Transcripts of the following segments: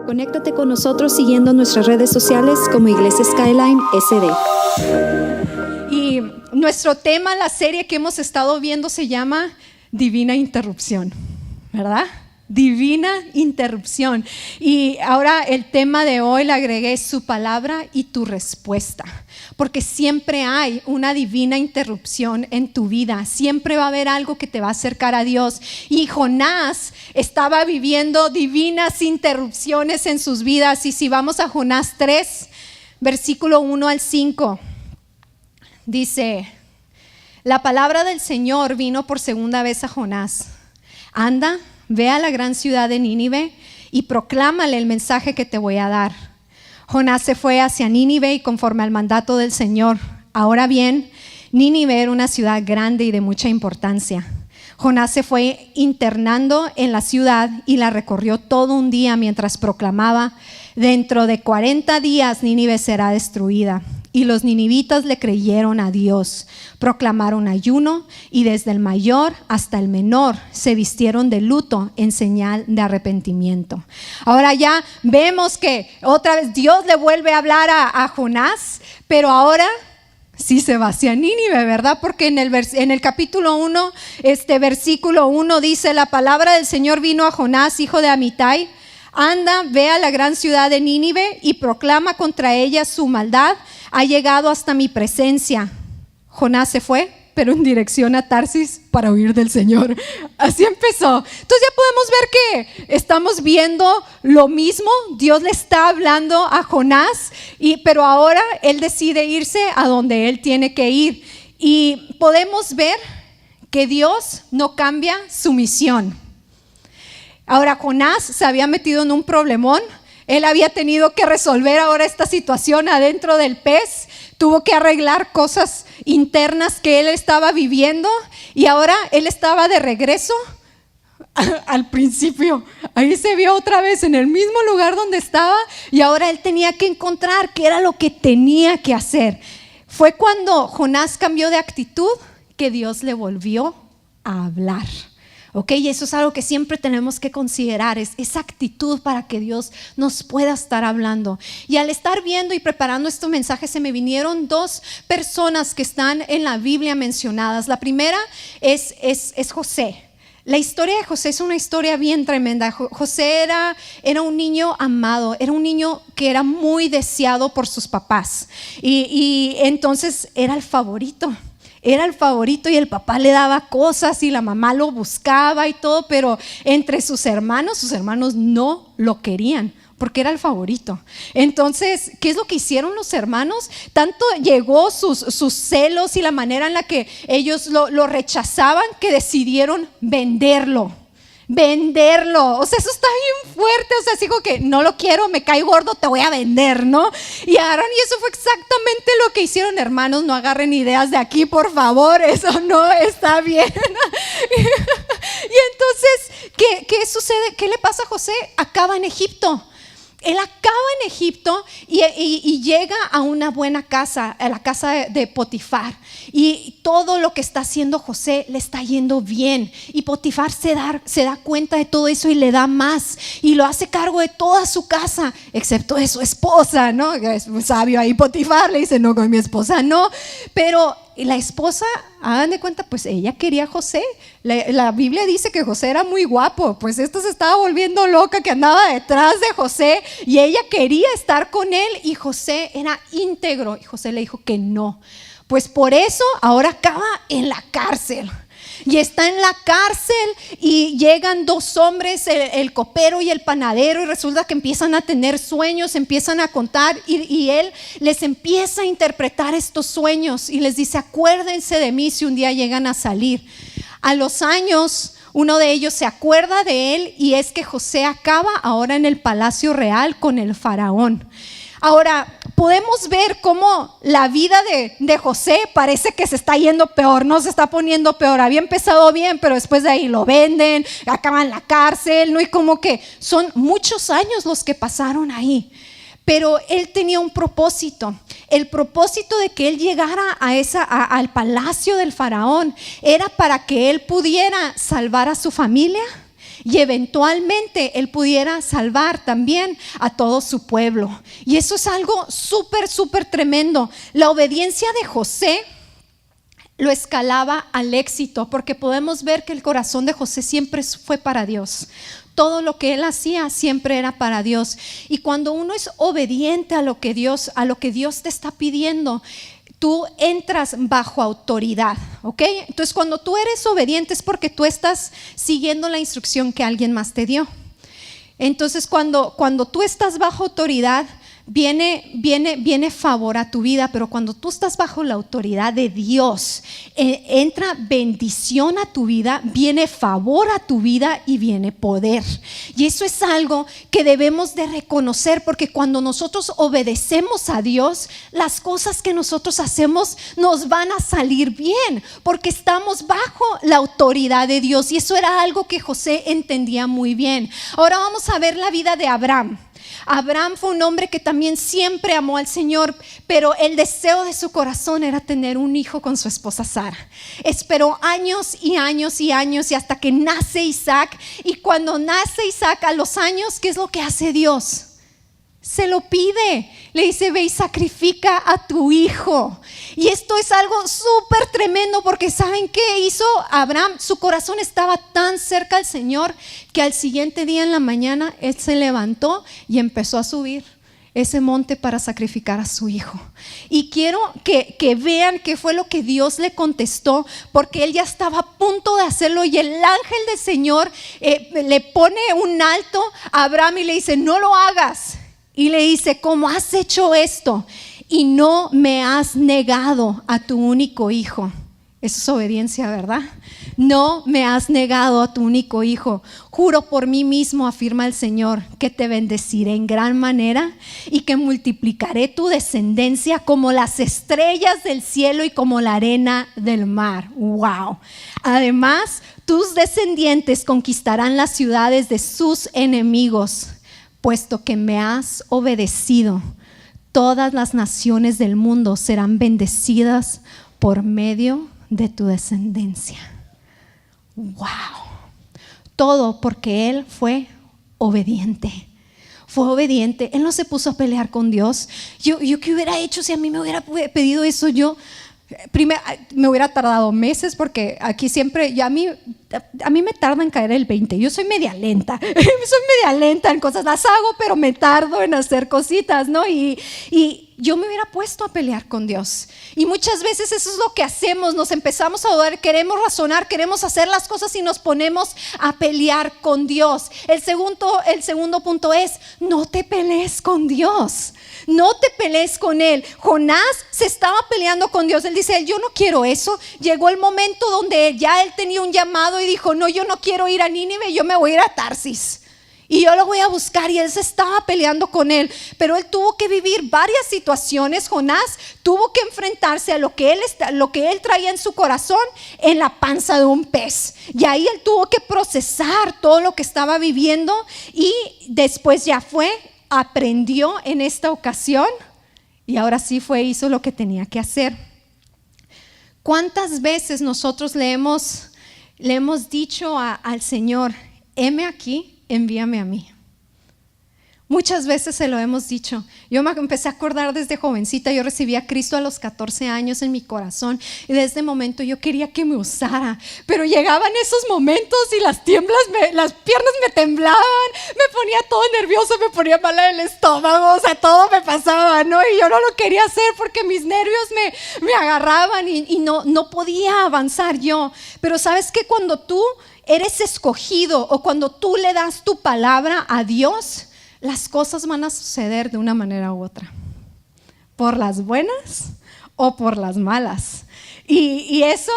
Conéctate con nosotros siguiendo nuestras redes sociales como Iglesia Skyline SD. Y nuestro tema, la serie que hemos estado viendo se llama Divina Interrupción, ¿verdad? Divina Interrupción. Y ahora el tema de hoy le agregué su palabra y tu respuesta, porque siempre hay una divina interrupción en tu vida, siempre va a haber algo que te va a acercar a Dios. Y Jonás estaba viviendo divinas interrupciones en sus vidas. Y si vamos a Jonás 3, versículo 1 al 5, dice: la palabra del Señor vino por segunda vez a Jonás. Anda, ve a la gran ciudad de Nínive y proclámale el mensaje que te voy a dar. Jonás se fue hacia Nínive y conforme al mandato del Señor. Ahora bien, Nínive era una ciudad grande y de mucha importancia. Jonás se fue internando en la ciudad y la recorrió todo un día mientras proclamaba: dentro de 40 días Nínive será destruida. Y los ninivitas le creyeron a Dios, proclamaron ayuno y desde el mayor hasta el menor se vistieron de luto en señal de arrepentimiento. Ahora ya vemos que otra vez Dios le vuelve a hablar a Jonás, pero ahora sí se va hacia Nínive, ¿verdad? Porque en el capítulo 1, versículo 1 dice: la palabra del Señor vino a Jonás, hijo de Amitai. Anda, ve a la gran ciudad de Nínive y proclama contra ella su maldad. Ha llegado hasta mi presencia. Jonás se fue, pero en dirección a Tarsis para huir del Señor. Así empezó. Entonces ya podemos ver que estamos viendo lo mismo. Dios le está hablando a Jonás, pero ahora él decide irse a donde él tiene que ir. Y podemos ver que Dios no cambia su misión. Ahora Jonás se había metido en un problemón. Él había tenido que resolver ahora esta situación adentro del pez. Tuvo que arreglar cosas internas que él estaba viviendo. Y ahora él estaba de regreso al principio. Ahí se vio otra vez en el mismo lugar donde estaba. Y ahora él tenía que encontrar qué era lo que tenía que hacer. Fue cuando Jonás cambió de actitud que Dios le volvió a hablar. Y eso es algo que siempre tenemos que considerar, es esa actitud para que Dios nos pueda estar hablando. Y al estar viendo y preparando este mensaje, se me vinieron dos personas que están en la Biblia mencionadas. La primera es José. La historia de José es una historia bien tremenda. José era un niño amado, era un niño que era muy deseado por sus papás. Y entonces era el favorito. Era el favorito y el papá le daba cosas y la mamá lo buscaba y todo, pero entre sus hermanos no lo querían porque era el favorito. Entonces, ¿qué es lo que hicieron los hermanos? Tanto llegó sus celos y la manera en la que ellos lo rechazaban que decidieron venderlo. O sea, eso está bien fuerte. O sea, dijo que no lo quiero, me cae gordo, te voy a vender, ¿no? Y Aarón, y eso fue exactamente lo que hicieron. Hermanos, no agarren ideas de aquí, por favor, eso no está bien. Y entonces, ¿qué sucede? ¿Qué le pasa a José? Acaba en Egipto. Él acaba en Egipto y llega a una buena casa, a la casa de Potifar. Y todo lo que está haciendo José le está yendo bien. Y Potifar se da cuenta de todo eso y le da más. Y lo hace cargo de toda su casa, excepto de su esposa, ¿no? Es muy sabio ahí Potifar, le dice: no, con mi esposa no. Pero la esposa, hagan de cuenta, pues ella quería a José. La Biblia dice que José era muy guapo. Pues esto se estaba volviendo loca, que andaba detrás de José y ella quería estar con él, y José era íntegro y José le dijo que no. Pues por eso ahora acaba en la cárcel. Y está en la cárcel y llegan dos hombres, el copero y el panadero, y resulta que empiezan a tener sueños, empiezan a contar y él les empieza a interpretar estos sueños y les dice: acuérdense de mí si un día llegan a salir. A los años, uno de ellos se acuerda de él, y es que José acaba ahora en el palacio real con el faraón. Ahora, podemos ver cómo la vida de José parece que se está yendo peor, no se está poniendo peor. Había empezado bien, pero después de ahí lo venden, acaba en la cárcel, ¿no? Y como que son muchos años los que pasaron ahí. Pero él tenía un propósito. El propósito de que él llegara al palacio del faraón era para que él pudiera salvar a su familia y eventualmente Él pudiera salvar también a todo su pueblo. Y eso es algo súper tremendo. La obediencia de José lo escalaba al éxito, porque podemos ver que el corazón de José siempre fue para Dios. Todo lo que él hacía siempre era para Dios. Y cuando uno es obediente a lo que Dios te está pidiendo, tú entras bajo autoridad, ¿ok? Entonces, cuando tú eres obediente es porque tú estás siguiendo la instrucción que alguien más te dio. Entonces, cuando tú estás bajo autoridad, viene favor a tu vida, pero cuando tú estás bajo la autoridad de Dios, entra bendición a tu vida, viene favor a tu vida y viene poder. Y eso es algo que debemos de reconocer, porque cuando nosotros obedecemos a Dios, las cosas que nosotros hacemos nos van a salir bien, porque estamos bajo la autoridad de Dios. Y eso era algo que José entendía muy bien. Ahora vamos a ver la vida de Abraham. Abraham fue un hombre que también siempre amó al Señor, pero el deseo de su corazón era tener un hijo con su esposa Sara. Esperó años y años y años y hasta que nace Isaac. Y cuando nace Isaac, a los años, ¿qué es lo que hace Dios? Se lo pide, le dice: ve y sacrifica a tu hijo. Y esto es algo súper tremendo, porque ¿saben qué hizo Abraham? Su corazón estaba tan cerca al Señor que al siguiente día en la mañana él se levantó y empezó a subir ese monte para sacrificar a su hijo. Y quiero que vean qué fue lo que Dios le contestó, porque él ya estaba a punto de hacerlo y el ángel del Señor le pone un alto a Abraham y le dice: no lo hagas. Y le dice: ¿cómo has hecho esto y no me has negado a tu único hijo? Eso es obediencia, ¿verdad? No me has negado a tu único hijo. Juro por mí mismo, afirma el Señor, que te bendeciré en gran manera y que multiplicaré tu descendencia como las estrellas del cielo y como la arena del mar. ¡Wow! Además, tus descendientes conquistarán las ciudades de sus enemigos. Puesto que me has obedecido, todas las naciones del mundo serán bendecidas por medio de tu descendencia. ¡Wow! Todo porque él fue obediente. Fue obediente. Él no se puso a pelear con Dios. Yo ¿qué hubiera hecho si a mí me hubiera pedido eso? Yo primero me hubiera tardado meses, porque aquí siempre, a mí me tarda en caer el 20. Yo soy media lenta, en cosas, las hago, pero me tardo en hacer cositas, ¿no? Y yo me hubiera puesto a pelear con Dios. Y muchas veces eso es lo que hacemos, nos empezamos a dudar, queremos razonar, queremos hacer las cosas y nos ponemos a pelear con Dios. El segundo punto es: no te pelees con Dios. No te pelees con él. Jonás se estaba peleando con Dios. Él dice: yo no quiero eso. Llegó el momento donde ya él tenía un llamado y dijo: no, yo no quiero ir a Nínive, yo me voy a ir a Tarsis y yo lo voy a buscar. Y él se estaba peleando con él, pero él tuvo que vivir varias situaciones. Jonás tuvo que enfrentarse a lo que él traía en su corazón en la panza de un pez, y ahí él tuvo que procesar todo lo que estaba viviendo. Y después aprendió en esta ocasión, y ahora sí hizo lo que tenía que hacer. ¿Cuántas veces nosotros le hemos dicho al Señor: heme aquí, envíame a mí? Muchas veces se lo hemos dicho. Yo me empecé a acordar desde jovencita. Yo recibí a Cristo a los 14 años en mi corazón, y desde ese momento yo quería que me usara, pero llegaban esos momentos y las piernas me temblaban, me ponía todo nervioso, me ponía mala del estómago, o sea, todo me pasaba, ¿no? Y yo no lo quería hacer porque mis nervios me agarraban y no podía avanzar yo. Pero ¿sabes qué? Cuando tú eres escogido, o cuando tú le das tu palabra a Dios, las cosas van a suceder de una manera u otra, por las buenas o por las malas. Y eso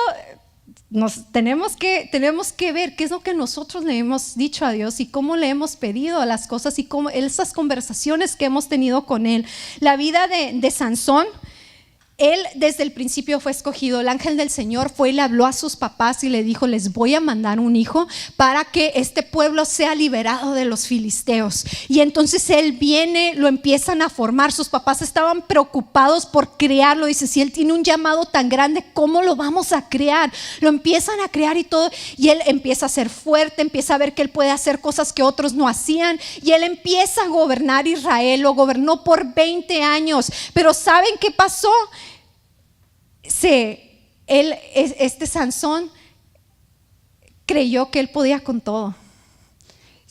tenemos que ver qué es lo que nosotros le hemos dicho a Dios y cómo le hemos pedido las cosas, y cómo esas conversaciones que hemos tenido con Él. La vida de Sansón Él desde el principio fue escogido. El ángel del Señor fue y le habló a sus papás y le dijo: les voy a mandar un hijo para que este pueblo sea liberado de los filisteos. Y entonces él viene, lo empiezan a formar. Sus papás estaban preocupados por crearlo. Dice: si él tiene un llamado tan grande, ¿cómo lo vamos a crear? Lo empiezan a crear y todo. Y él empieza a ser fuerte, empieza a ver que él puede hacer cosas que otros no hacían. Y él empieza a gobernar Israel. Lo gobernó por 20 años. Pero ¿saben qué pasó? Este Sansón creyó que él podía con todo.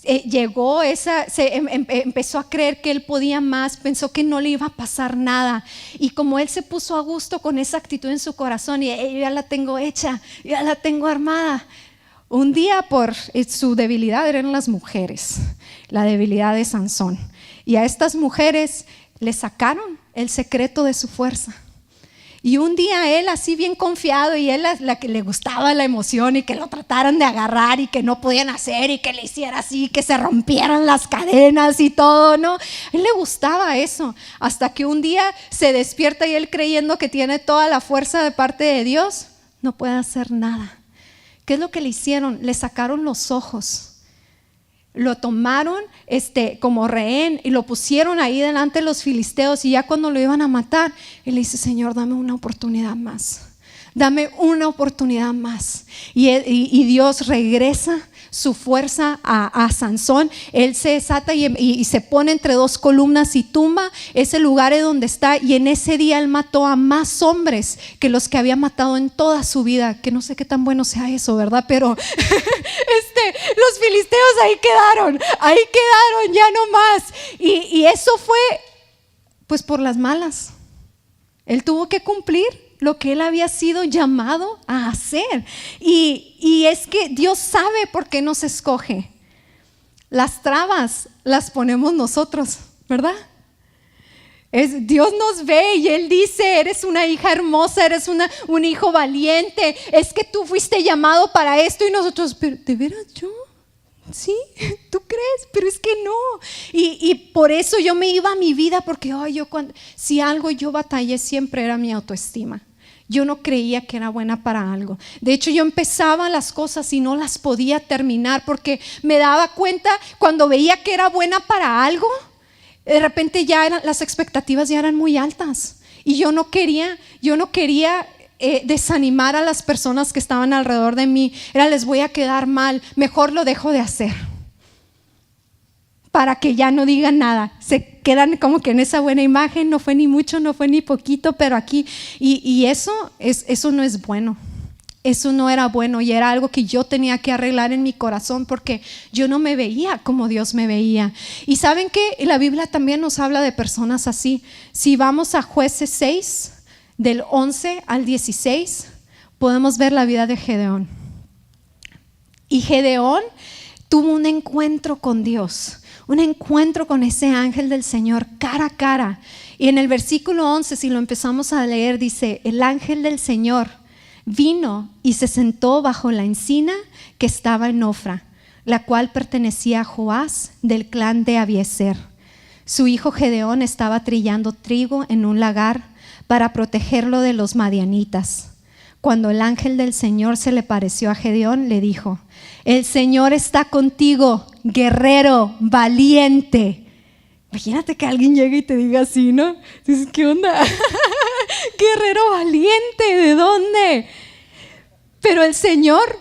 Empezó a creer que él podía más, pensó que no le iba a pasar nada. Y como él se puso a gusto con esa actitud en su corazón, y ya la tengo hecha, ya la tengo armada. Un día, por su debilidad, eran las mujeres, la debilidad de Sansón. Y a estas mujeres le sacaron el secreto de su fuerza. Y un día él, así bien confiado, y él la que le gustaba la emoción y que lo trataran de agarrar y que no podían hacer y que le hiciera así, que se rompieran las cadenas y todo, ¿no? A él le gustaba eso, hasta que un día se despierta y él, creyendo que tiene toda la fuerza de parte de Dios, no puede hacer nada. ¿Qué es lo que le hicieron? Le sacaron los ojos. Lo tomaron como rehén y lo pusieron ahí delante de los filisteos. Y ya cuando lo iban a matar, él le dice: Señor, dame una oportunidad más. Dame una oportunidad más. Y Dios regresa su fuerza a Sansón. Él se desata y se pone entre dos columnas y tumba ese lugar en donde está. Y en ese día él mató a más hombres que los que había matado en toda su vida. Que no sé qué tan bueno sea eso, ¿verdad? Pero los filisteos ahí quedaron, ya no más. Y eso fue pues por las malas. Él tuvo que cumplir lo que él había sido llamado a hacer. Y es que Dios sabe por qué nos escoge. Las trabas las ponemos nosotros, ¿verdad? Dios nos ve y Él dice: eres una hija hermosa, eres un hijo valiente, es que tú fuiste llamado para esto. Y nosotros: ¿pero de veras yo? ¿Sí? ¿Tú crees? Pero es que no. Y por eso yo me iba a mi vida, porque si algo yo batallé siempre era mi autoestima. Yo no creía que era buena para algo. De hecho, yo empezaba las cosas y no las podía terminar, porque me daba cuenta cuando veía que era buena para algo, de repente las expectativas ya eran muy altas. Y yo no quería desanimar a las personas que estaban alrededor de mí. Les voy a quedar mal, mejor lo dejo de hacer, para que ya no digan nada. Se quedan como que en esa buena imagen: no fue ni mucho, no fue ni poquito, pero aquí. Y eso no es bueno. Eso no era bueno, y era algo que yo tenía que arreglar en mi corazón, porque yo no me veía como Dios me veía. Y ¿saben qué? La Biblia también nos habla de personas así. Si vamos a Jueces 6, del 11 al 16, podemos ver la vida de Gedeón. Y Gedeón tuvo un encuentro con Dios, un encuentro con ese ángel del Señor cara a cara. Y en el versículo 11, si lo empezamos a leer, dice: el ángel del Señor vino y se sentó bajo la encina que estaba en Ofra, la cual pertenecía a Joás, del clan de Abiezer. Su hijo Gedeón estaba trillando trigo en un lagar para protegerlo de los madianitas. Cuando el ángel del Señor se le pareció a Gedeón, le dijo: el Señor está contigo, guerrero valiente. Imagínate que alguien llegue y te diga así, ¿no? Dices: ¿qué onda? Guerrero valiente, ¿de dónde? Pero Señor,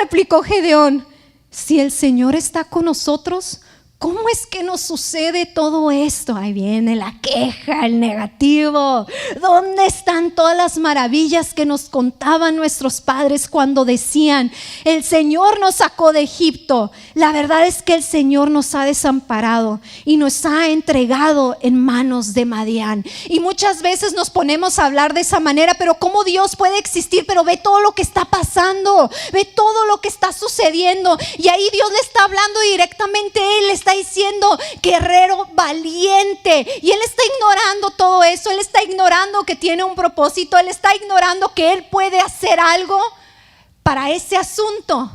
replicó Gedeón: si el Señor está con nosotros, ¿cómo es que nos sucede todo esto? Ahí viene la queja, el negativo. ¿Dónde están todas las maravillas que nos contaban nuestros padres cuando decían: el Señor nos sacó de Egipto? La verdad es que el Señor nos ha desamparado y nos ha entregado en manos de Madián. Y muchas veces nos ponemos a hablar de esa manera: pero ¿cómo Dios puede existir? Pero ve todo lo que está pasando, ve todo lo que está sucediendo. Y ahí Dios le está hablando directamente. Él está diciendo: guerrero valiente. Y él está ignorando todo eso. Él está ignorando que tiene un propósito. Él está ignorando que él puede hacer algo para ese asunto,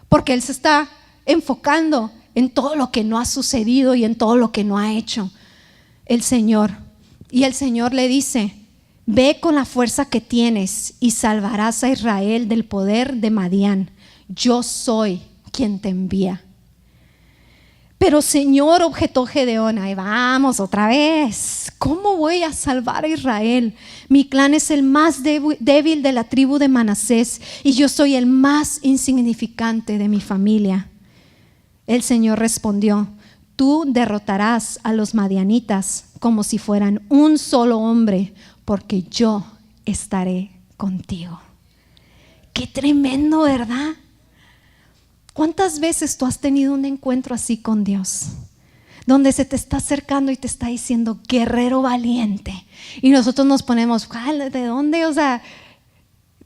porque él se está enfocando en todo lo que no ha sucedido y en todo lo que no ha hecho el Señor. Y el Señor le dice: ve con la fuerza que tienes y salvarás a Israel del poder de Madián. Yo soy quien te envía. Pero Señor, objetó Gedeón, ahí vamos otra vez, ¿cómo voy a salvar a Israel? Mi clan es el más débil de la tribu de Manasés y yo soy el más insignificante de mi familia. El Señor respondió: tú derrotarás a los madianitas como si fueran un solo hombre, porque yo estaré contigo. Qué tremendo, ¿verdad? ¿Cuántas veces tú has tenido un encuentro así con Dios? Donde se te está acercando y te está diciendo: guerrero valiente. Y nosotros nos ponemos: ¿de dónde? O sea,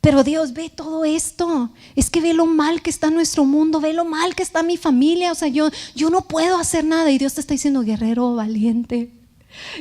pero Dios ve todo esto. Es que ve lo mal que está nuestro mundo, ve lo mal que está mi familia. O sea, yo no puedo hacer nada. Y Dios te está diciendo: guerrero valiente.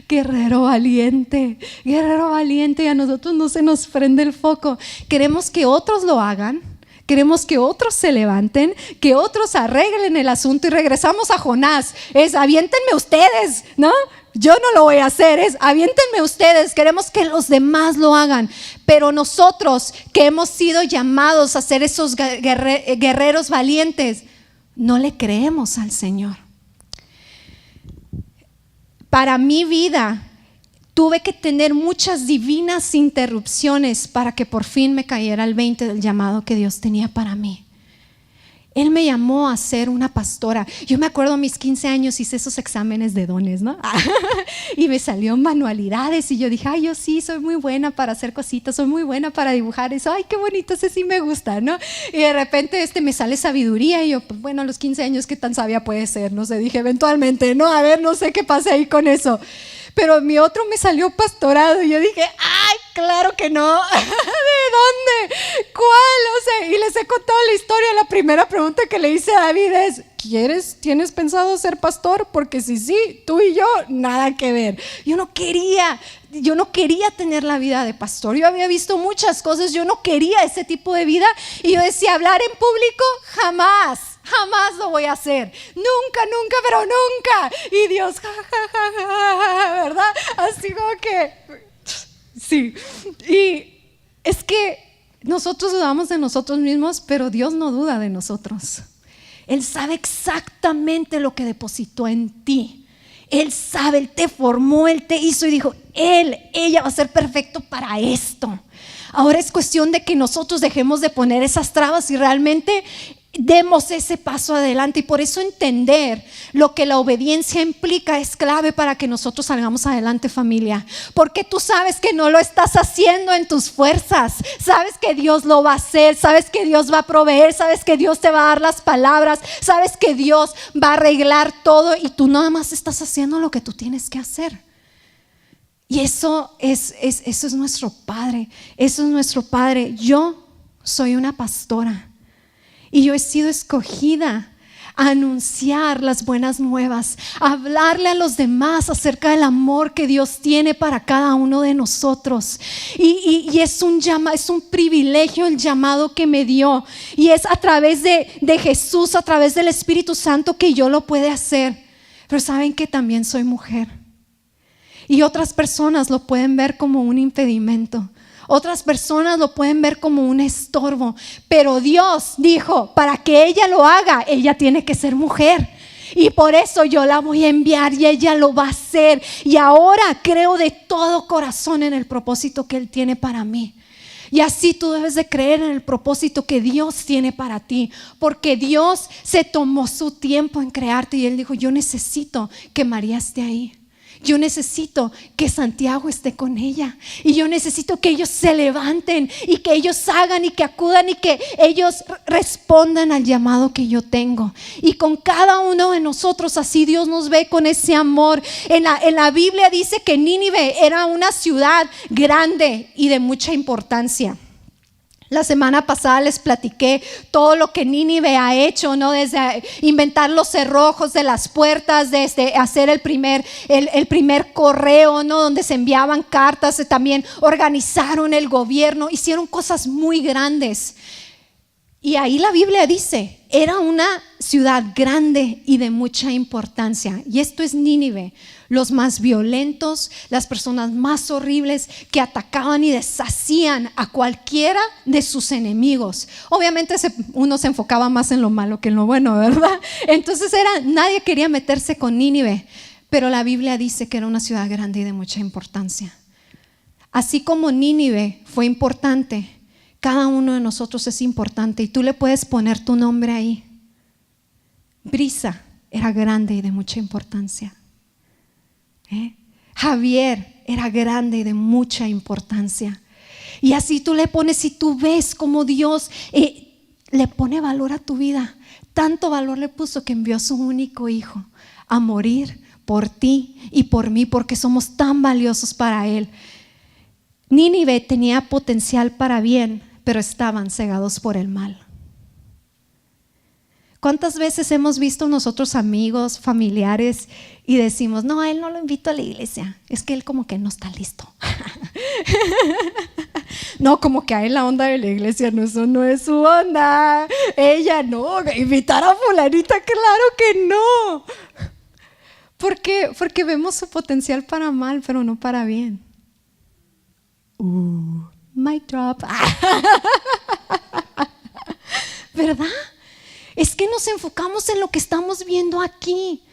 Guerrero valiente, guerrero valiente. Y a nosotros no se nos prende el foco. Queremos que otros lo hagan. Queremos que otros se levanten, que otros arreglen el asunto, y regresamos a Jonás. Es: aviéntenme ustedes, ¿no? Yo no lo voy a hacer, es: aviéntenme ustedes. Queremos que los demás lo hagan. Pero nosotros, que hemos sido llamados a ser esos guerreros valientes, no le creemos al Señor. Para mi vida tuve que tener muchas divinas interrupciones para que por fin me cayera el 20 del llamado que Dios tenía para mí. Él me llamó a ser una pastora. Yo me acuerdo, a mis 15 años hice esos exámenes de dones, ¿no? Y me salió manualidades y yo dije: ay, yo sí, soy muy buena para hacer cositas, soy muy buena para dibujar eso. Ay, qué bonito, ese sí me gusta, ¿no? Y de repente me sale sabiduría y yo, pues bueno, a los 15 años, ¿qué tan sabia puede ser? No sé, dije eventualmente, no, a ver, no sé qué pasa ahí con eso. Pero mi otro me salió pastorado y yo dije: ay, claro que no. ¿De dónde? ¿Cuál? O sea, y les he contado la historia. La primera pregunta que le hice a David es: ¿tienes pensado ser pastor? Porque si sí, tú y yo, nada que ver. Yo no quería tener la vida de pastor. Yo había visto muchas cosas, yo no quería ese tipo de vida. Y yo decía: hablar en público, jamás lo voy a hacer. Nunca, pero nunca. Y Dios, ¿verdad? Así como que, sí. Y es que nosotros dudamos de nosotros mismos, pero Dios no duda de nosotros. Él sabe exactamente lo que depositó en ti. Él sabe, Él te formó, Él te hizo y dijo: ella va a ser perfecto para esto. Ahora es cuestión de que nosotros dejemos de poner esas trabas y realmente demos ese paso adelante. Y por eso entender lo que la obediencia implica es clave para que nosotros salgamos adelante, familia. Porque tú sabes que no lo estás haciendo en tus fuerzas. Sabes que Dios lo va a hacer. Sabes que Dios va a proveer. Sabes que Dios te va a dar las palabras. Sabes que Dios va a arreglar todo. Y tú nada más estás haciendo lo que tú tienes que hacer. Y eso es nuestro Padre. Eso es nuestro Padre. Yo soy una pastora. Y yo he sido escogida a anunciar las buenas nuevas, a hablarle a los demás acerca del amor que Dios tiene para cada uno de nosotros. Y es un privilegio el llamado que me dio. Y es a través de Jesús, a través del Espíritu Santo, que yo lo puedo hacer. Pero saben que también soy mujer. Y otras personas lo pueden ver como un impedimento. Otras personas lo pueden ver como un estorbo, pero Dios dijo: para que ella lo haga, ella tiene que ser mujer. Y por eso yo la voy a enviar y ella lo va a hacer. Y ahora creo de todo corazón en el propósito que Él tiene para mí. Y así tú debes de creer en el propósito que Dios tiene para ti, porque Dios se tomó su tiempo en crearte y Él dijo: yo necesito que María esté ahí. Yo necesito que Santiago esté con ella. Y yo necesito que ellos se levanten y que ellos hagan y que acudan y que ellos respondan al llamado que yo tengo. Y con cada uno de nosotros así Dios nos ve con ese amor. En la Biblia dice que Nínive era una ciudad grande y de mucha importancia. La semana pasada les platiqué todo lo que Nínive ha hecho, ¿no? Desde inventar los cerrojos de las puertas, desde hacer el primer correo, ¿no? Donde se enviaban cartas, también organizaron el gobierno, hicieron cosas muy grandes. Y ahí la Biblia dice, era una ciudad grande y de mucha importancia. Y esto es Nínive, los más violentos, las personas más horribles que atacaban y deshacían a cualquiera de sus enemigos. Obviamente uno se enfocaba más en lo malo que en lo bueno, ¿verdad? Entonces nadie quería meterse con Nínive, pero la Biblia dice que era una ciudad grande y de mucha importancia. Así como Nínive fue importante, cada uno de nosotros es importante y tú le puedes poner tu nombre ahí. Brisa era grande y de mucha importancia. Javier era grande y de mucha importancia. Y así tú le pones y tú ves como Dios le pone valor a tu vida. Tanto valor le puso que envió a su único hijo a morir por ti y por mí, porque somos tan valiosos para Él. Nínive tenía potencial para bien, pero estaban cegados por el mal. ¿Cuántas veces hemos visto nosotros amigos, familiares y decimos, no, a él no lo invito a la iglesia, es que él como que no está listo? No, como que a él la onda de la iglesia no es su onda. Ella no, invitar a fulanita, claro que no. ¿Por qué? Porque vemos su potencial para mal, pero no para bien. Mic drop. ¿Verdad? Es que nos enfocamos en lo que estamos viendo aquí,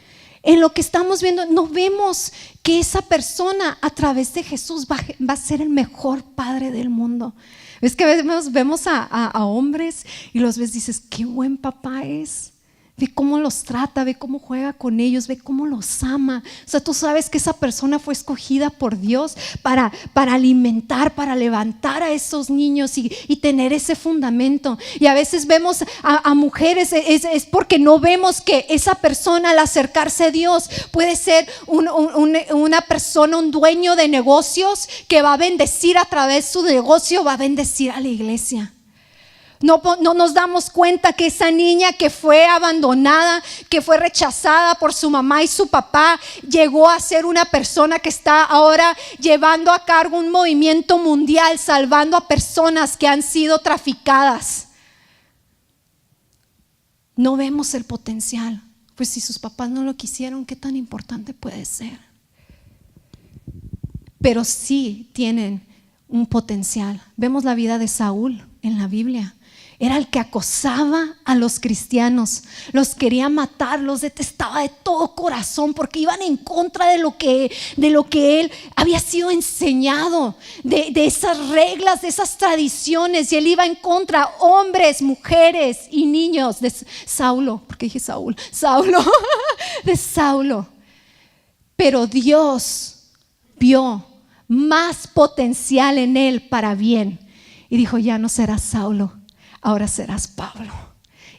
en lo que estamos viendo. No vemos que esa persona a través de Jesús va a ser el mejor padre del mundo. Es que vemos a hombres y los ves, dices, qué buen papá es. Ve cómo los trata, ve cómo juega con ellos, ve cómo los ama. O sea, tú sabes que esa persona fue escogida por Dios para alimentar, para levantar a esos niños y tener ese fundamento. Y a veces vemos a mujeres, es porque no vemos que esa persona al acercarse a Dios puede ser una persona, un dueño de negocios que va a bendecir a través de su negocio, va a bendecir a la iglesia. No nos damos cuenta que esa niña que fue abandonada, que fue rechazada por su mamá y su papá, llegó a ser una persona que está ahora llevando a cargo un movimiento mundial, salvando a personas que han sido traficadas. No vemos el potencial. Pues si sus papás no lo quisieron, ¿qué tan importante puede ser? Pero sí tienen un potencial. Vemos la vida de Saúl en la Biblia. Era el que acosaba a los cristianos, los quería matar, los detestaba de todo corazón porque iban en contra de lo que él había sido enseñado, de esas reglas, de esas tradiciones, y él iba en contra, hombres, mujeres y niños de Saulo, porque dije Saulo, de Saulo. Pero Dios vio más potencial en él para bien y dijo, ya no serás Saulo, ahora serás Pablo.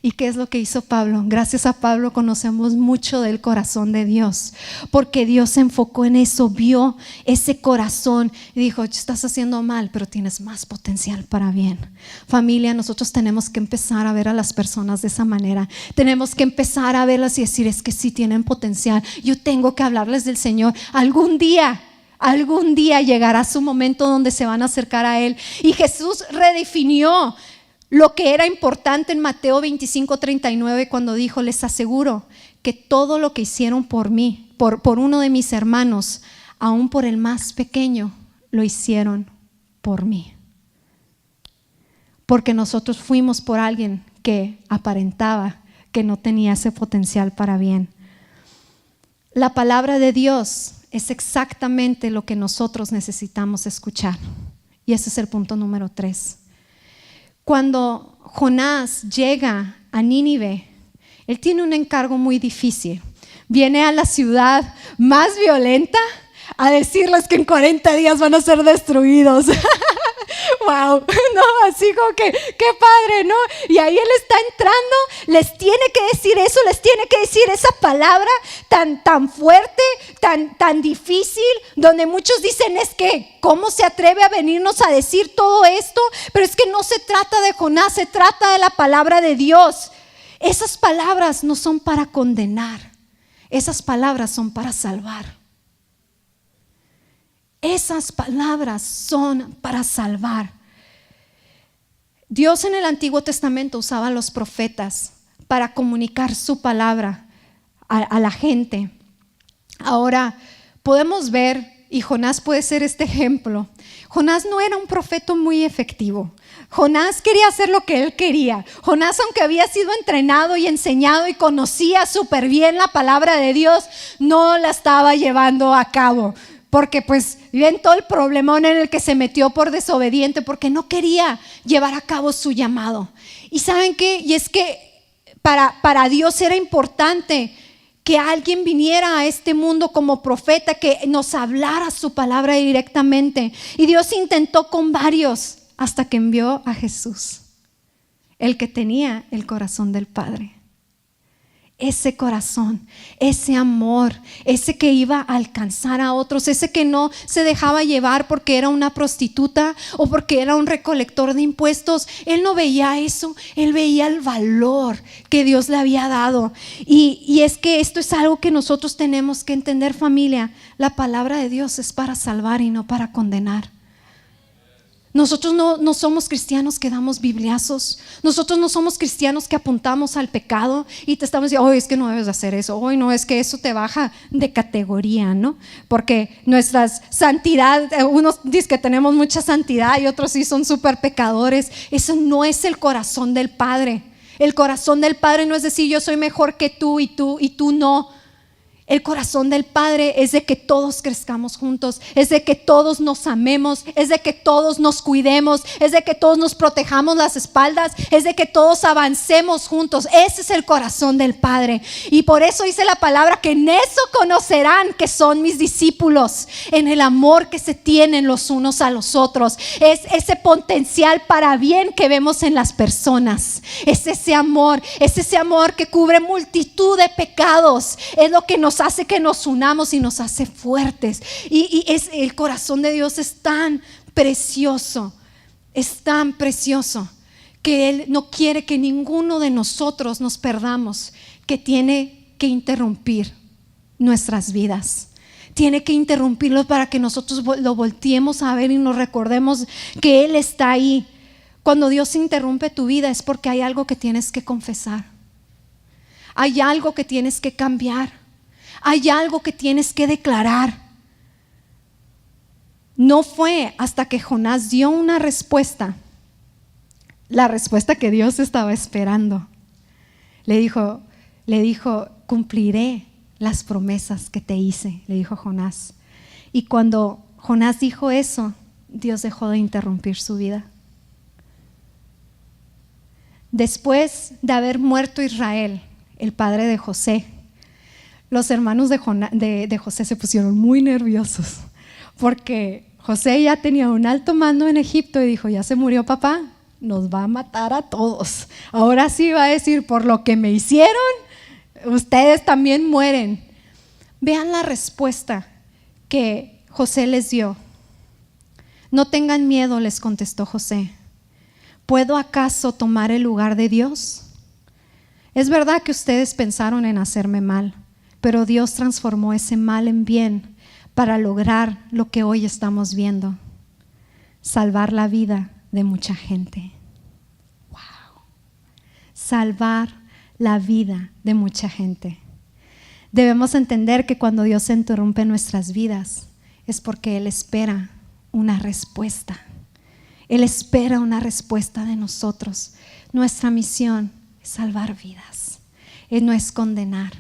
¿Y qué es lo que hizo Pablo? Gracias a Pablo conocemos mucho del corazón de Dios, porque Dios se enfocó en eso, vio ese corazón y dijo, estás haciendo mal, pero tienes más potencial para bien. Familia, nosotros tenemos que empezar a ver a las personas de esa manera. Tenemos que empezar a verlas y decir, es que sí tienen potencial. Yo tengo que hablarles del Señor. Algún día llegará su momento donde se van a acercar a Él. Y Jesús redefinió lo que era importante en Mateo 25:39 cuando dijo, les aseguro que todo lo que hicieron por mí, por uno de mis hermanos, aún por el más pequeño, lo hicieron por mí. Porque nosotros fuimos por alguien que aparentaba que no tenía ese potencial para bien. La palabra de Dios es exactamente lo que nosotros necesitamos escuchar. Y ese es el punto número 3. Cuando Jonás llega a Nínive, él tiene un encargo muy difícil. Viene a la ciudad más violenta a decirles que en 40 días van a ser destruidos. Wow, no, así como que qué padre, ¿no? Y ahí él está entrando, les tiene que decir eso, les tiene que decir esa palabra tan fuerte, tan difícil, donde muchos dicen, es que ¿cómo se atreve a venirnos a decir todo esto? Pero es que no se trata de Jonás, se trata de la palabra de Dios. Esas palabras no son para condenar, esas palabras son para salvar. Esas palabras son para salvar. Dios en el Antiguo Testamento usaba a los profetas para comunicar su palabra a la gente. Ahora podemos ver, y Jonás puede ser este ejemplo. Jonás no era un profeta muy efectivo. Jonás quería hacer lo que él quería. Jonás, aunque había sido entrenado y enseñado y conocía súper bien la palabra de Dios, no la estaba llevando a cabo. Porque pues ven todo el problemón en el que se metió por desobediente, porque no quería llevar a cabo su llamado. ¿Y saben qué? Y es que para Dios era importante que alguien viniera a este mundo como profeta, que nos hablara su palabra directamente. Y Dios intentó con varios hasta que envió a Jesús, el que tenía el corazón del Padre. Ese corazón, ese amor, ese que iba a alcanzar a otros, ese que no se dejaba llevar porque era una prostituta o porque era un recolector de impuestos. Él no veía eso, él veía el valor que Dios le había dado. Y es que esto es algo que nosotros tenemos que entender, familia. La palabra de Dios es para salvar y no para condenar. Nosotros no somos cristianos que damos bibliazos. Nosotros no somos cristianos que apuntamos al pecado y te estamos diciendo, es que no debes hacer eso, no, es que eso te baja de categoría, ¿no? Porque nuestra santidad, unos dicen que tenemos mucha santidad y otros sí son súper pecadores. Eso no es el corazón del Padre. El corazón del Padre no es decir, yo soy mejor que tú y tú no. El corazón del Padre es de que todos crezcamos juntos, es de que todos nos amemos, es de que todos nos cuidemos, es de que todos nos protejamos las espaldas, es de que todos avancemos juntos. Ese es el corazón del Padre. Y por eso dice la palabra que en eso conocerán que son mis discípulos, en el amor que se tienen los unos a los otros. Es ese potencial para bien que vemos en las personas. Es ese amor que cubre multitud de pecados. Es lo que nos hace que nos unamos y nos hace fuertes. Y es el corazón de Dios es tan precioso, que Él no quiere que ninguno de nosotros nos perdamos, que tiene que interrumpir nuestras vidas. Tiene que interrumpirlo para que nosotros lo volteemos a ver y nos recordemos que Él está ahí. Cuando Dios interrumpe tu vida es porque hay algo que tienes que confesar. Hay algo que tienes que cambiar. Hay algo que tienes que declarar. No fue hasta que Jonás dio una respuesta, la respuesta que Dios estaba esperando. Le dijo, cumpliré las promesas que te hice, le dijo Jonás. Y cuando Jonás dijo eso, Dios dejó de interrumpir su vida. Después de haber muerto Israel, el padre de José, los hermanos de José se pusieron muy nerviosos porque José ya tenía un alto mando en Egipto y dijo, ya se murió papá, nos va a matar a todos. Ahora sí va a decir, por lo que me hicieron, ustedes también mueren. Vean la respuesta que José les dio. No tengan miedo, les contestó José. ¿Puedo acaso tomar el lugar de Dios? Es verdad que ustedes pensaron en hacerme mal, pero Dios transformó ese mal en bien para lograr lo que hoy estamos viendo: salvar la vida de mucha gente. Wow. Salvar la vida de mucha gente. Debemos entender que cuando Dios interrumpe nuestras vidas es porque Él espera una respuesta. Él espera una respuesta de nosotros. Nuestra misión es salvar vidas, no es condenar.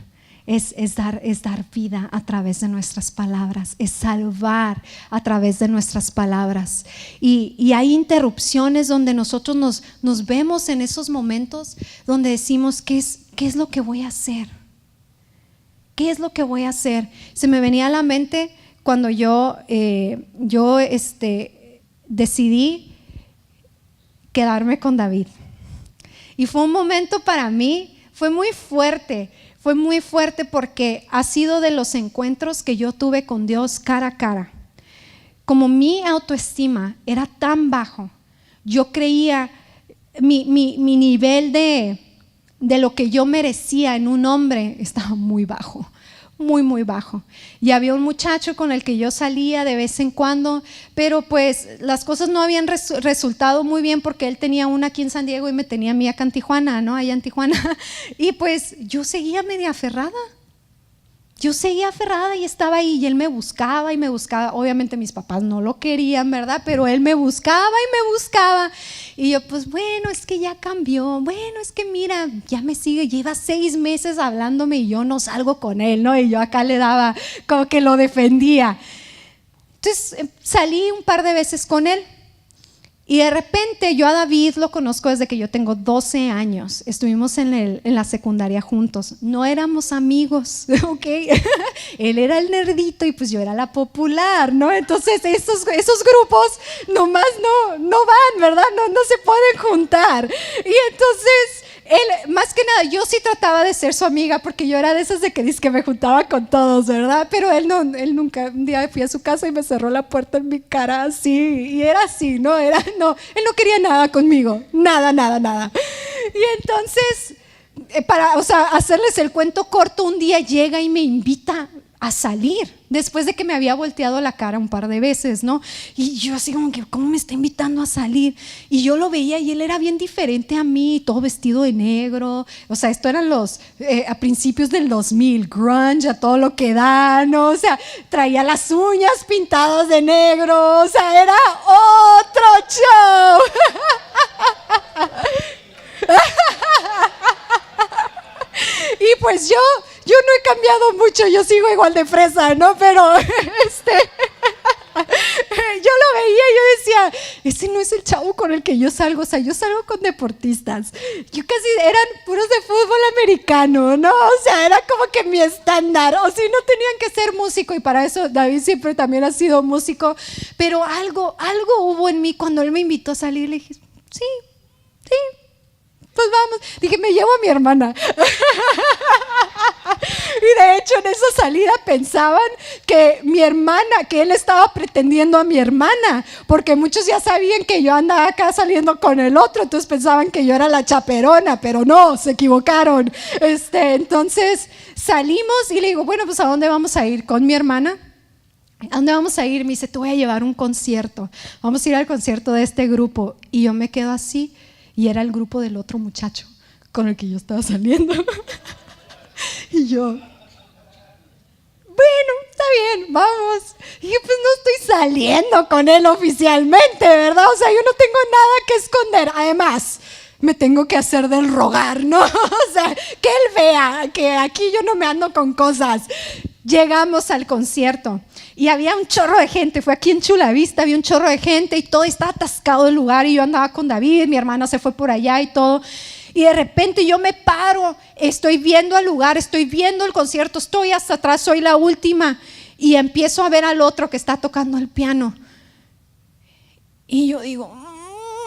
Es dar vida a través de nuestras palabras, es salvar a través de nuestras palabras. Y hay interrupciones donde nosotros nos vemos en esos momentos donde decimos, ¿qué es lo que voy a hacer? ¿Qué es lo que voy a hacer? Se me venía a la mente cuando yo decidí quedarme con David. Y fue un momento para mí, fue muy fuerte porque ha sido de los encuentros que yo tuve con Dios cara a cara. Como mi autoestima era tan bajo, yo creía mi nivel de lo que yo merecía en un hombre estaba muy bajo. muy, muy bajo. Y había un muchacho con el que yo salía de vez en cuando, pero pues las cosas no habían resultado muy bien porque él tenía una aquí en San Diego y me tenía a mí acá en Tijuana, ¿no? Allá en Tijuana. Y pues yo seguía media aferrada. Yo seguía aferrada y estaba ahí y él me buscaba y me buscaba. Obviamente mis papás no lo querían, ¿verdad? Pero él me buscaba y me buscaba. Y yo, pues bueno, es que ya cambió. Bueno, es que mira, ya me sigue. Lleva 6 meses hablándome y yo no salgo con él, ¿no? Y yo acá le daba, como que lo defendía. Entonces salí un par de veces con él. Y de repente yo a David lo conozco desde que yo tengo 12 años. Estuvimos en la secundaria juntos. No éramos amigos, ¿ok? Él era el nerdito y pues yo era la popular, ¿no? Entonces esos grupos nomás no van, ¿verdad? No se pueden juntar. Y entonces él, más que nada, yo sí trataba de ser su amiga porque yo era de esas de que dice que me juntaba con todos, ¿verdad? Pero él nunca. Un día fui a su casa y me cerró la puerta en mi cara así, y era así, ¿no? Él no quería nada conmigo, nada. Y entonces, para hacerles el cuento corto, un día llega y me invita a salir, después de que me había volteado la cara un par de veces, ¿no? Y yo así como que, ¿cómo me está invitando a salir? Y yo lo veía y él era bien diferente a mí, todo vestido de negro. O sea, esto eran a principios del 2000, grunge a todo lo que da, ¿no? O sea, traía las uñas pintadas de negro, o sea, era otro show. Y pues yo no he cambiado mucho, yo sigo igual de fresa, ¿no? Pero yo lo veía y yo decía, ese no es el chavo con el que yo salgo. O sea, yo salgo con deportistas. Yo casi eran puros de fútbol americano, ¿no? O sea, era como que mi estándar. O si no tenían que ser músico, y para eso David siempre también ha sido músico. Pero algo hubo en mí cuando él me invitó a salir. Le dije, sí, pues vamos. Dije, me llevo a mi hermana. Y de hecho en esa salida pensaban que mi hermana, que él estaba pretendiendo a mi hermana, porque muchos ya sabían que yo andaba acá saliendo con el otro, entonces pensaban que yo era la chaperona, pero no, se equivocaron. Entonces salimos y le digo, bueno, pues ¿a dónde vamos a ir? Con mi hermana. ¿A dónde vamos a ir? Me dice, te voy a llevar a un concierto. Vamos a ir al concierto de este grupo. Y yo me quedo así, y era el grupo del otro muchacho con el que yo estaba saliendo. Y yo, bueno, está bien, vamos. Y yo, pues no estoy saliendo con él oficialmente, ¿verdad? O sea, yo no tengo nada que esconder. Además, me tengo que hacer del rogar, ¿no? O sea, que él vea que aquí yo no me ando con cosas. Llegamos al concierto y había un chorro de gente. Fue aquí en Chula Vista, había un chorro de gente y todo estaba atascado el lugar. Y yo andaba con David, mi hermana se fue por allá y todo. Y de repente yo me paro, estoy viendo el lugar, estoy viendo el concierto, estoy hasta atrás, soy la última. Y empiezo a ver al otro que está tocando el piano. Y yo digo,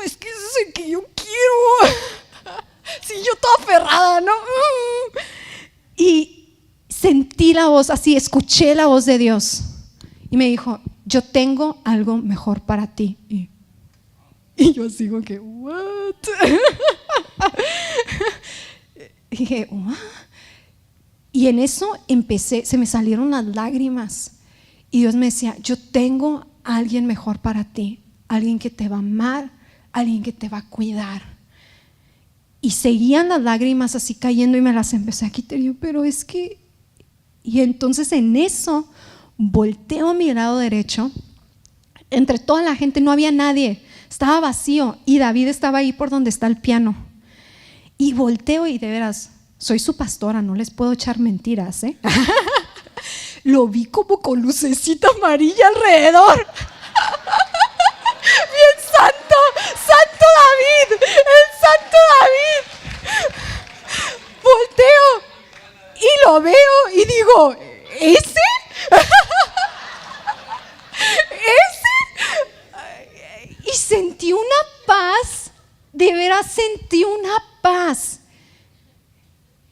es que ese es el que yo quiero. Sí, yo toda aferrada, ¿no? Y sentí la voz, así, escuché la voz de Dios. Y me dijo, yo tengo algo mejor para ti. Y yo así como que, ¿what? Y dije, ¿what? Y en eso se me salieron las lágrimas. Y Dios me decía, yo tengo a alguien mejor para ti, alguien que te va a amar, alguien que te va a cuidar. Y seguían las lágrimas así cayendo y me las empecé a quitar. Y yo, pero es que... Y entonces en eso volteo a mi lado derecho. Entre toda la gente no había nadie, estaba vacío, y David estaba ahí por donde está el piano. Y volteo y de veras, soy su pastora, no les puedo echar mentiras, ¿eh? Lo vi como con lucecita amarilla alrededor. Bien santo, santo David, el santo David. Volteo y lo veo y digo, ¿ese? ¿Ese? Y sentí una paz, de veras sentí una paz.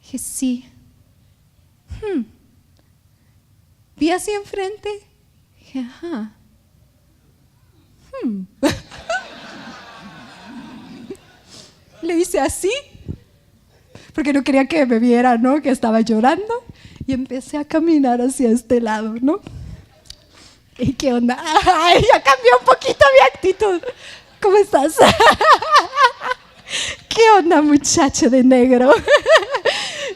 Dije, sí. Vi hacia enfrente. Dije, ajá. Le hice así, porque no quería que me viera, ¿no? Que estaba llorando. Y empecé a caminar hacia este lado, ¿no? ¿Y qué onda? Ay, ya cambió un poquito mi actitud. ¿Cómo estás? ¿Qué onda, muchacho de negro?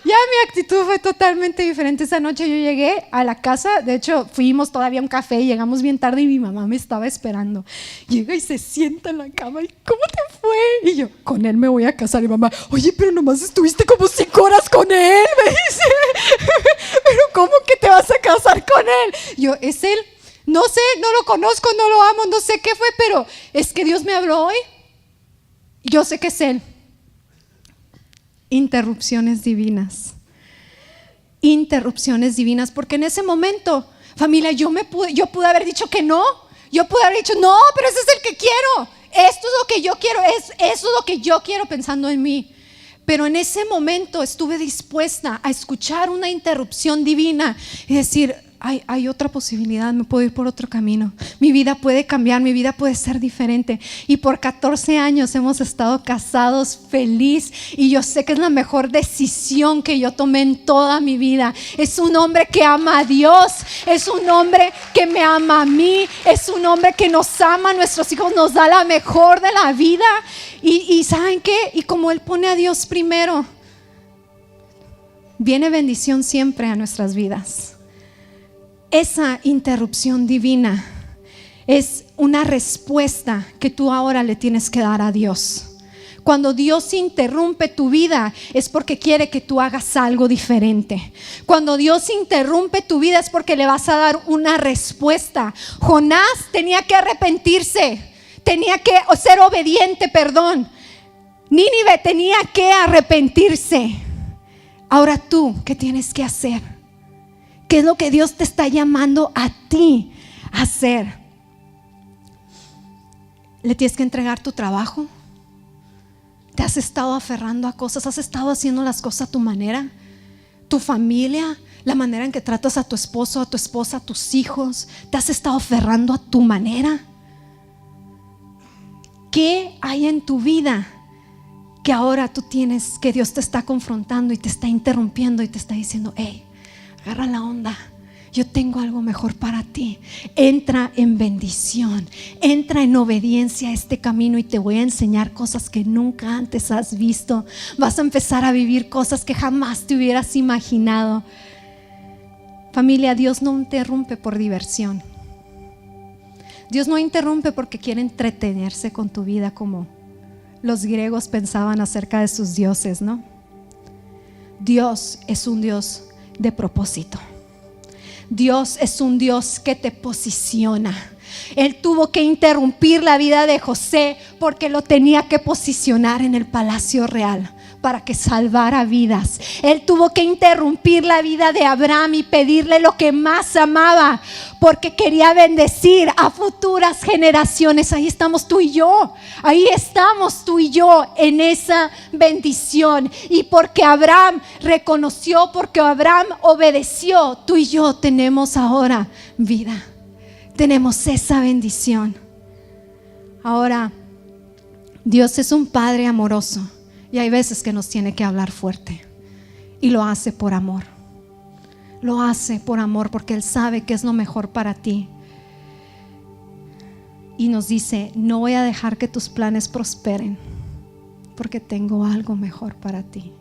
Ya mi actitud fue totalmente diferente. Esa noche yo llegué a la casa, de hecho fuimos todavía a un café, llegamos bien tarde y mi mamá me estaba esperando. Llega y se sienta en la cama y ¿cómo te fue? Y yo, con él me voy a casar. Y mamá, oye, pero nomás estuviste como 5 horas con él, me dice. Pero ¿cómo que te vas a casar con él? Yo, es él. No sé, no lo conozco, no lo amo, no sé qué fue, pero es que Dios me habló hoy. Yo sé que es él. Interrupciones divinas. Interrupciones divinas, porque en ese momento, familia, yo pude haber dicho que no. Yo pude haber dicho, no, pero ese es el que quiero. Esto es lo que yo quiero, eso es lo que yo quiero pensando en mí. Pero en ese momento estuve dispuesta a escuchar una interrupción divina y decir, hay otra posibilidad, me puedo ir por otro camino. Mi vida puede cambiar, mi vida puede ser diferente. Y por 14 años hemos estado casados, feliz. Y yo sé que es la mejor decisión que yo tomé en toda mi vida. Es un hombre que ama a Dios, es un hombre que me ama a mí, es un hombre que nos ama a nuestros hijos, nos da la mejor de la vida. Y ¿saben qué? Y como Él pone a Dios primero, viene bendición siempre a nuestras vidas. Esa interrupción divina es una respuesta que tú ahora le tienes que dar a Dios. Cuando Dios interrumpe tu vida es porque quiere que tú hagas algo diferente. Cuando Dios interrumpe tu vida es porque le vas a dar una respuesta. Jonás tenía que arrepentirse, tenía que ser obediente, Nínive tenía que arrepentirse. Ahora tú, ¿qué tienes que hacer? ¿Qué es lo que Dios te está llamando a ti a hacer? ¿Le tienes que entregar tu trabajo? ¿Te has estado aferrando a cosas? ¿Has estado haciendo las cosas a tu manera? ¿Tu familia? ¿La manera en que tratas a tu esposo, a tu esposa, a tus hijos? ¿Te has estado aferrando a tu manera? ¿Qué hay en tu vida que ahora tú tienes, que Dios te está confrontando y te está interrumpiendo y te está diciendo, hey, agarra la onda, yo tengo algo mejor para ti? Entra en bendición, entra en obediencia a este camino y te voy a enseñar cosas que nunca antes has visto. Vas a empezar a vivir cosas que jamás te hubieras imaginado. Familia, Dios no interrumpe por diversión. Dios no interrumpe porque quiere entretenerse con tu vida como los griegos pensaban acerca de sus dioses, ¿no? Dios es un Dios de propósito. Dios es un Dios que te posiciona. Él tuvo que interrumpir la vida de José porque lo tenía que posicionar en el palacio real para que salvara vidas. Él tuvo que interrumpir la vida de Abraham y pedirle lo que más amaba porque quería bendecir a futuras generaciones. Ahí estamos tú y yo. Ahí estamos tú y yo en esa bendición. Y porque Abraham reconoció, porque Abraham obedeció, tú y yo tenemos ahora vida. Tenemos esa bendición. Ahora, Dios es un Padre amoroso y hay veces que nos tiene que hablar fuerte y lo hace por amor. Lo hace por amor porque Él sabe que es lo mejor para ti. Y nos dice, no voy a dejar que tus planes prosperen porque tengo algo mejor para ti.